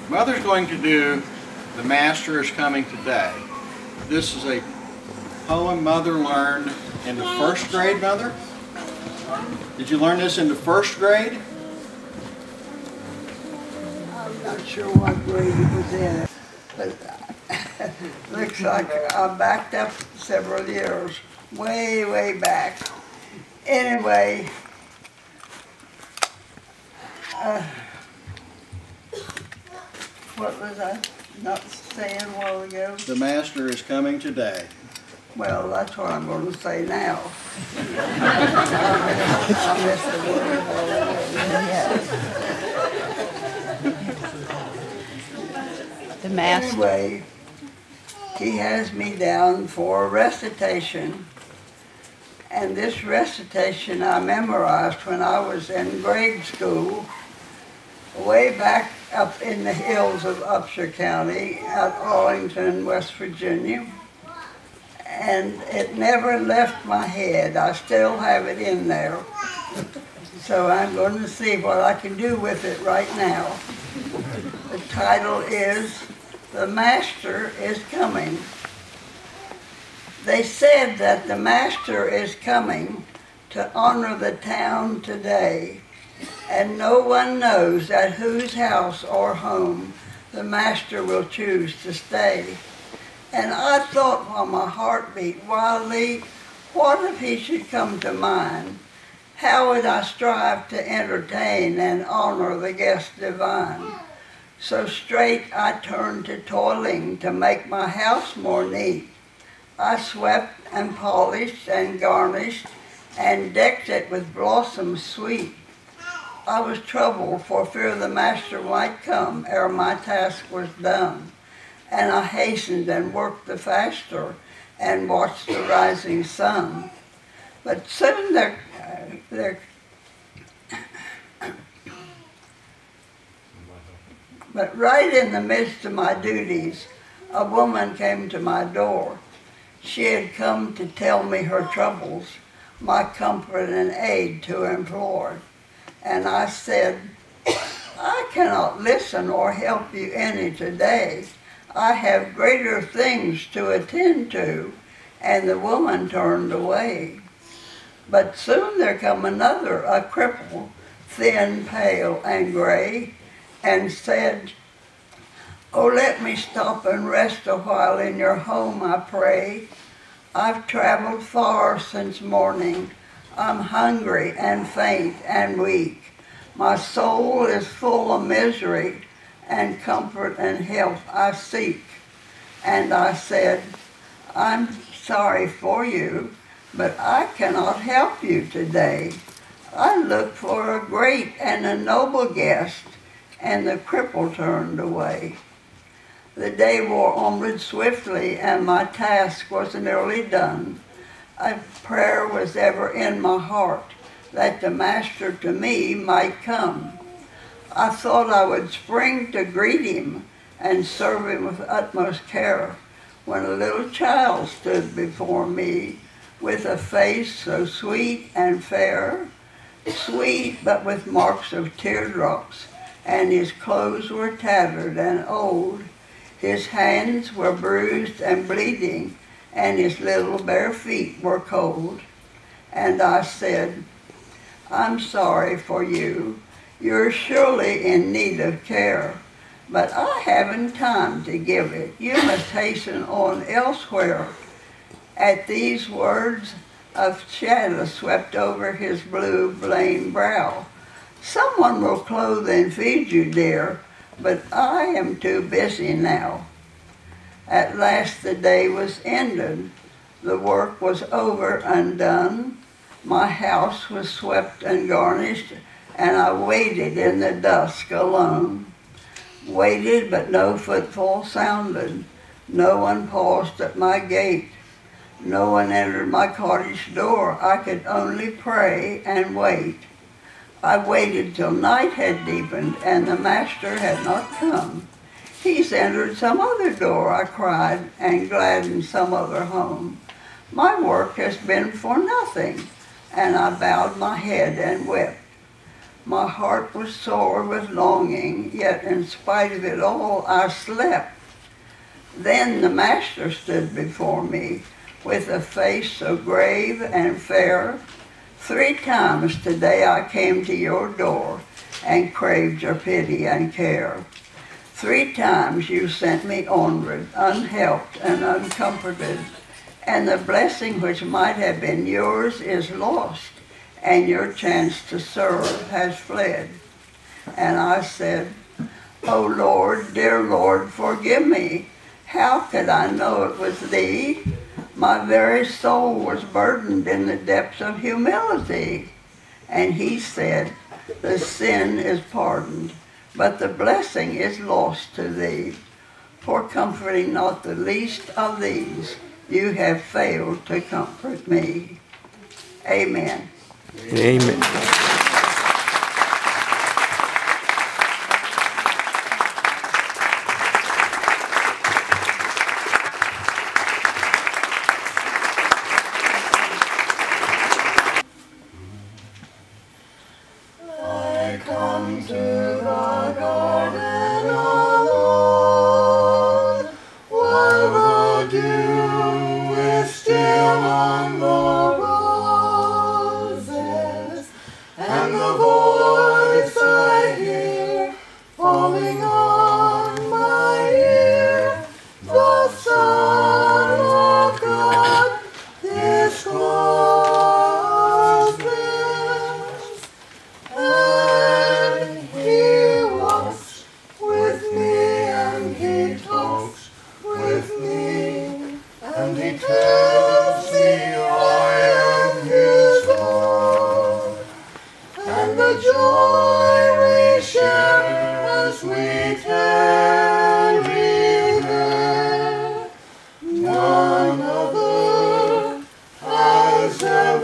Mother's going to do The Master is Coming Today. This is a poem Mother learned in the first grade, Mother? Did you learn this in the first grade? I'm not sure what grade it was in, but looks like I backed up several years, way back. Anyway, what was I not saying a while ago? The Master is Coming Today. Well, that's what I'm going to say now. I missed the word already. The Master. Anyway, he has me down for a recitation. And this recitation I memorized when I was in grade school, way back up in the hills of Upshur County at Arlington, West Virginia. And it never left my head. I still have it in there. So I'm going to see what I can do with it right now. The title is The Master is Coming. They said that the Master is coming to honor the town today, and no one knows at whose house or home the Master will choose to stay. And I thought while my heart beat wildly, what if he should come to mine? How would I strive to entertain and honor the guest divine? So straight I turned to toiling to make my house more neat. I swept and polished and garnished and decked it with blossoms sweet. I was troubled for fear the Master might come ere my task was done. And I hastened and worked the faster and watched the rising sun. But soon but right in the midst of my duties, a woman came to my door. She had come to tell me her troubles, my comfort and aid to implore. And I said, I cannot listen or help you any today. I have greater things to attend to. And the woman turned away. But soon there come another, a cripple, thin, pale, and gray, and said, oh, let me stop and rest a while in your home, I pray. I've traveled far since morning. I'm hungry and faint and weak. My soul is full of misery, and comfort and health I seek. And I said, I'm sorry for you, but I cannot help you today. I look for a great and a noble guest, and the cripple turned away. The day wore onward swiftly, and my task was nearly done. A prayer was ever in my heart, that the Master to me might come. I thought I would spring to greet him and serve him with utmost care, when a little child stood before me with a face so sweet and fair, sweet but with marks of teardrops, and his clothes were tattered and old. His hands were bruised and bleeding, and his little bare feet were cold. And I said, I'm sorry for you. You're surely in need of care, but I haven't time to give it. You must hasten on elsewhere. At these words, a shadow swept over his blue, blamed brow. Someone will clothe and feed you, dear, but I am too busy now. At last the day was ended. The work was over and done. My house was swept and garnished, and I waited in the dusk alone. Waited, but no footfall sounded. No one paused at my gate. No one entered my cottage door. I could only pray and wait. I waited till night had deepened, and the Master had not come. He's entered some other door, I cried, and gladdened some other home. My work has been for nothing, and I bowed my head and wept. My heart was sore with longing, yet in spite of it all I slept. Then the Master stood before me, with a face so grave and fair. 3 times today I came to your door, and craved your pity and care. 3 times you sent me onward, unhelped and uncomforted, and the blessing which might have been yours is lost, and your chance to serve has fled. And I said, "Oh Lord, dear Lord, forgive me. How could I know it was thee? My very soul was burdened in the depths of humility." And he said, "The sin is pardoned, but the blessing is lost to thee. For comforting not the least of these, you have failed to comfort me." Amen. Amen. I come to the garden alone, while the dew is still on the roses, and the voice I hear falling on my ear, the Son of God discloses, and he walks with me, and he talks with me, and he tells me I am his Lord, and the joy we share as we tarry there, none other has ever